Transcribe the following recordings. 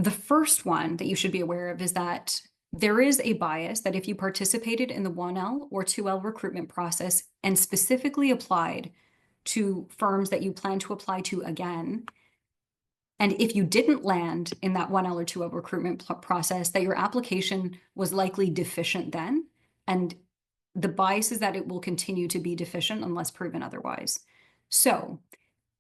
The first one that you should be aware of is that there is a bias that if you participated in the 1L or 2L recruitment process and specifically applied to firms that you plan to apply to again, and if you didn't land in that 1L or 2L recruitment process, that your application was likely deficient then. And the bias is that it will continue to be deficient unless proven otherwise. So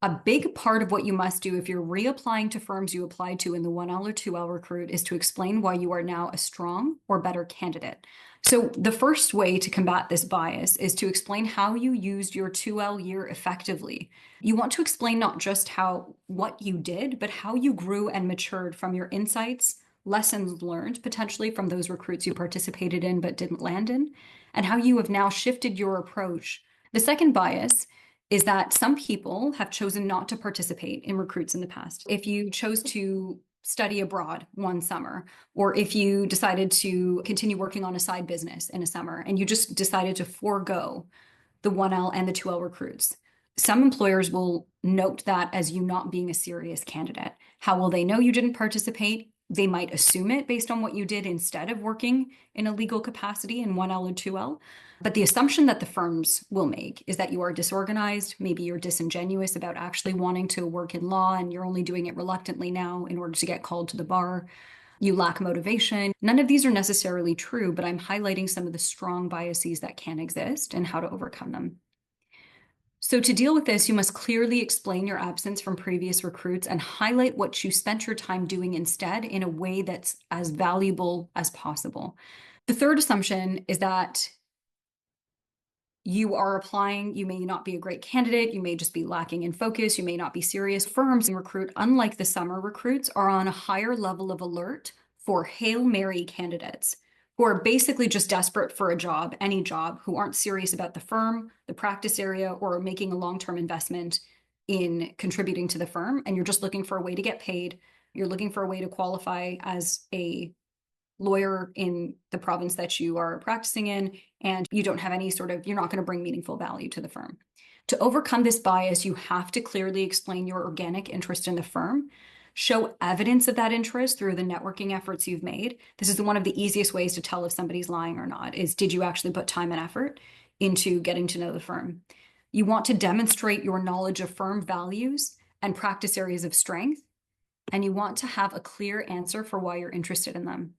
a big part of what you must do if you're reapplying to firms you applied to in the 1L or 2L recruit is to explain why you are now a strong or better candidate. So the first way to combat this bias is to explain how you used your 2L year effectively. You want to explain not just what you did, but how you grew and matured from your insights, lessons learned potentially from those recruits you participated in but didn't land in, and how you have now shifted your approach. The second bias is that some people have chosen not to participate in recruits in the past. If you chose to study abroad one summer, or if you decided to continue working on a side business in a summer and you just decided to forego the 1L and the 2L recruits, some employers will note that as you not being a serious candidate. How will they know you didn't participate? They might assume it based on what you did instead of working in a legal capacity in 1L or 2L. But the assumption that the firms will make is that you are disorganized, maybe you're disingenuous about actually wanting to work in law and you're only doing it reluctantly now in order to get called to the bar. You lack motivation. None of these are necessarily true, but I'm highlighting some of the strong biases that can exist and how to overcome them. So to deal with this, you must clearly explain your absence from previous recruits and highlight what you spent your time doing instead in a way that's as valuable as possible. The third assumption is that you are applying, you may not be a great candidate, you may just be lacking in focus, you may not be serious. Firms and recruit, unlike the summer recruits, are on a higher level of alert for Hail Mary candidates who are basically just desperate for a job, any job, who aren't serious about the firm, the practice area, or making a long-term investment in contributing to the firm. And you're just looking for a way to get paid. You're looking for a way to qualify as a lawyer in the province that you are practicing in, and you don't have you're not going to bring meaningful value to the firm. To overcome this bias, you have to clearly explain your organic interest in the firm, show evidence of that interest through the networking efforts you've made. This is one of the easiest ways to tell if somebody's lying or not, is did you actually put time and effort into getting to know the firm? You want to demonstrate your knowledge of firm values and practice areas of strength, and you want to have a clear answer for why you're interested in them.